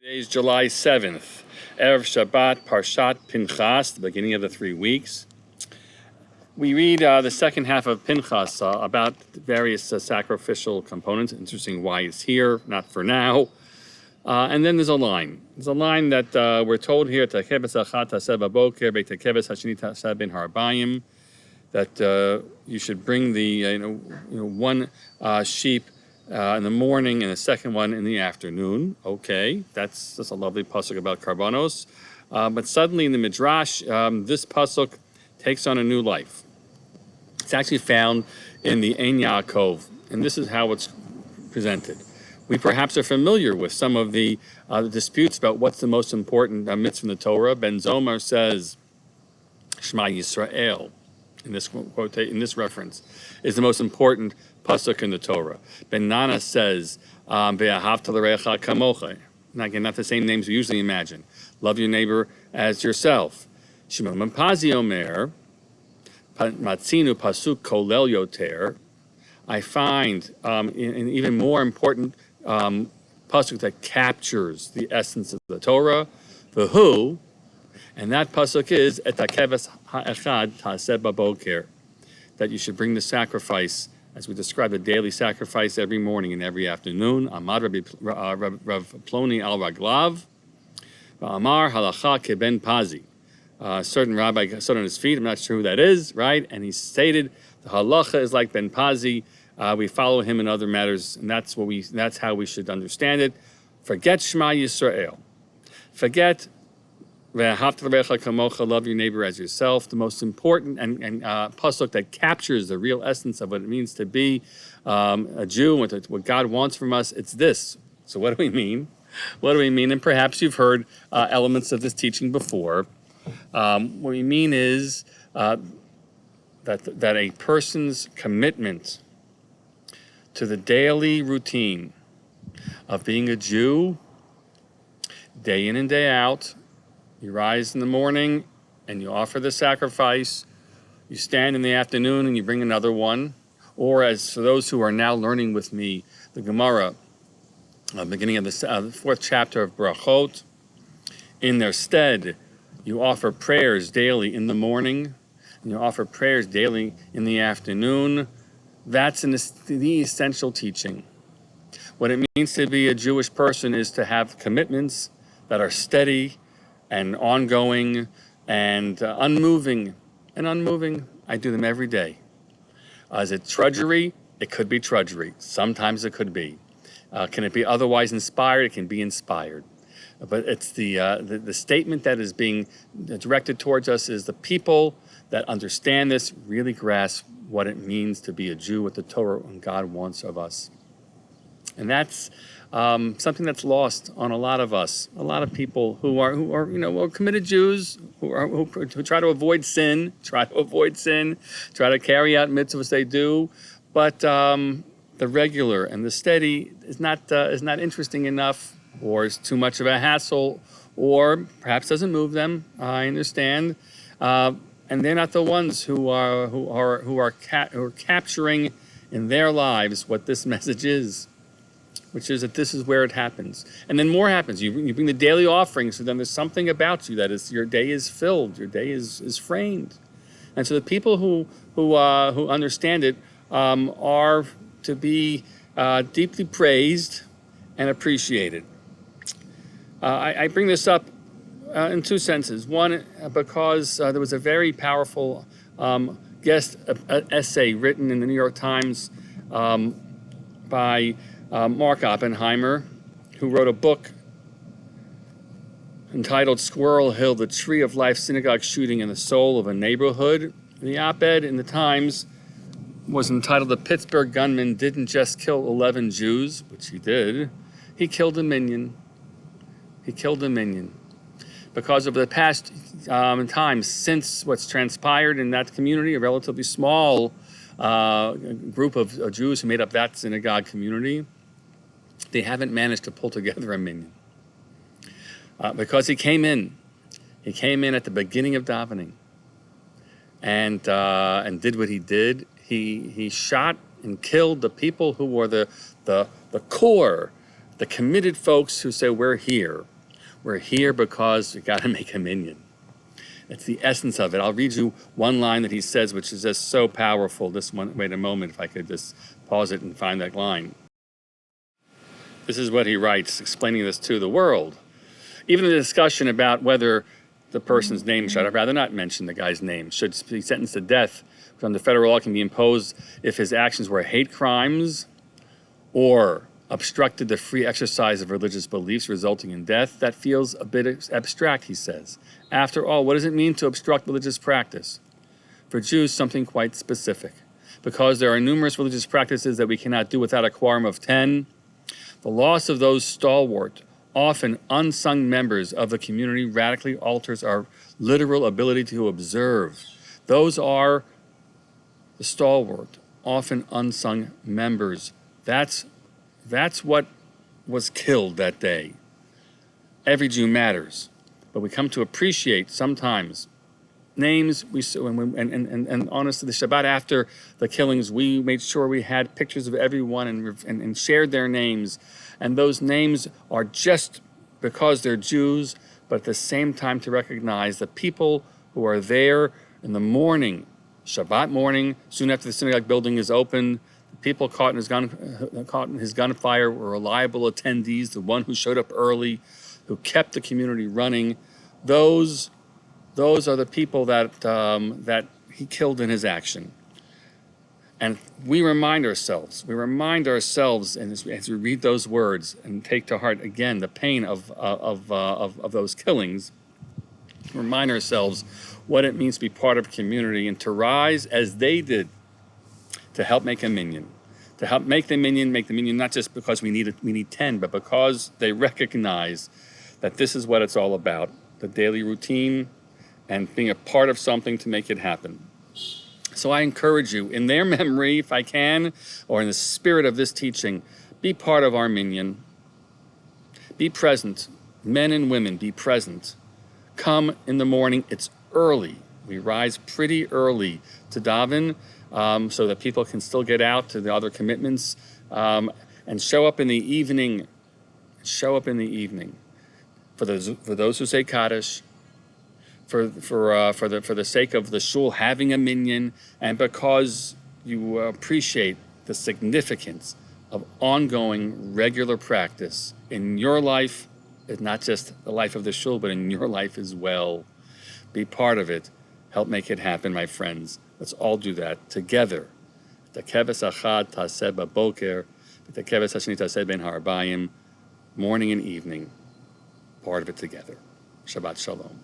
Today is July 7th, Erev Shabbat, Parshat Pinchas, the beginning of the 3 weeks. We read the second half of Pinchas about various sacrificial components. Interesting why it's here, not for now. And then there's a line. There's a line that we're told here, that you should bring the one sheep in the morning and the second one in the afternoon. Okay, that's a lovely pasuk about karbanos. But suddenly in the Midrash, this pasuk takes on a new life. It's actually found in the Ein Yaakov, and this is how it's presented. We perhaps are familiar with some of the disputes about what's the most important mitzvah in the Torah. Ben Zomer says, Shema Yisrael, in this quote, in this reference, is the most important pasuk in the Torah. Ben Nana says, Ve'ahavta l'reacha kamocha. And again, not the same names we usually imagine. Love your neighbor as yourself. Shimon Pazi Omer, Matzinu pasuk kolel yoter. I find an even more important pasuk that captures the essence of the Torah, v'hu, and that pasuk is et hakeves ha'echad ta'aseh baboker, that you should bring the sacrifice, as we describe the daily sacrifice every morning and every afternoon. Amad Rav Ploni al Raglav, Amar halacha keben pazi. A certain rabbi stood on his feet. I'm not sure who that is, right? And he stated the halacha is like Ben Pazi. We follow him in other matters, and that's how we should understand it. Forget Shema Yisrael. Forget Ve'ahavta l'reacha kamocha, love your neighbor as yourself. The most important and pasuk that captures the real essence of what it means to be a Jew, what God wants from us, it's this. So what do we mean? What do we mean? And perhaps you've heard elements of this teaching before. What we mean is that a person's commitment to the daily routine of being a Jew, day in and day out. You rise in the morning and you offer the sacrifice. You stand in the afternoon and you bring another one. Or, as for those who are now learning with me, the Gemara, beginning of the 4th chapter of Brachot, in their stead, you offer prayers daily in the morning, and you offer prayers daily in the afternoon. That's the essential teaching. What it means to be a Jewish person is to have commitments that are steady and ongoing and unmoving. And unmoving, I do them every day. Is it drudgery? It could be drudgery. Sometimes it could be. Can it be otherwise inspired? It can be inspired. But it's the statement that is being directed towards us is the people that understand this really grasp what it means to be a Jew, what the Torah and God wants of us. And that's something that's lost on a lot of us. A lot of people who are committed Jews, who try to avoid sin, try to carry out mitzvahs they do, but the regular and the steady is not interesting enough, or is too much of a hassle, or perhaps doesn't move them. I understand, and they're not the ones who are capturing in their lives what this message is, which is that this is where it happens, and then more happens. You bring the daily offerings, so then there's something about you that is your day is filled, your day is framed, and so the people who understand it are to be deeply praised and appreciated. I bring this up in two senses. One, because there was a very powerful guest essay written in the New York Times by Mark Oppenheimer, who wrote a book entitled Squirrel Hill, the Tree of Life Synagogue Shooting in the Soul of a Neighborhood. The op-ed in the Times was entitled "The Pittsburgh Gunman Didn't Just Kill 11 Jews," which he did. He killed a minion. He killed a minion. Because of the past times since what's transpired in that community, a relatively small group of Jews who made up that synagogue community, they haven't managed to pull together a minion. Because he came in at the beginning of davening and did what he did. He shot and killed the people who were the core, The committed folks who say, we're here because you got to make a minyan. It's the essence of it. I'll read you one line that he says, which is just so powerful. Wait a moment, if I could just pause it and find that line. This is what he writes, explaining this to the world. Even the discussion about whether the person's name should, I'd rather not mention the guy's name, should be sentenced to death from the federal law can be imposed if his actions were hate crimes or obstructed the free exercise of religious beliefs resulting in death. That feels a bit abstract, he says. After all, what does it mean to obstruct religious practice? For Jews, something quite specific. Because there are numerous religious practices that we cannot do without a quorum of 10, the loss of those stalwart, often unsung members of the community radically alters our literal ability to observe. Those are the stalwart, often unsung members. That's what was killed that day. Every Jew matters, but we come to appreciate sometimes names. And honestly, the Shabbat after the killings, we made sure we had pictures of everyone and shared their names. And those names are just because they're Jews, but at the same time to recognize the people who are there in the morning, Shabbat morning, soon after the synagogue building is opened. The people caught in his gunfire were reliable attendees, the one who showed up early, who kept the community running. Those are the people that he killed in his action. And we remind ourselves, and as we read those words and take to heart again the pain of those killings, remind ourselves what it means to be part of a community and to rise as they did to help make a minyan. To help make the minyan not just because we need 10, but because they recognize that this is what it's all about, the daily routine and being a part of something to make it happen. So I encourage you, in their memory, if I can, or in the spirit of this teaching, be part of our minyan. Be present. Men and women, be present. Come in the morning. It's early. We rise pretty early to daven so that people can still get out to the other commitments and show up in the evening. For those who say Kaddish, for the sake of the shul having a minyan, and because you appreciate the significance of ongoing regular practice in your life, it's not just the life of the shul, but in your life as well. Be part of it. Help make it happen, my friends. Let's all do that together. Tekeves achad taseh baboker, tekeves hasheni taseh ben harbayim, morning and evening. Part of it together. Shabbat shalom.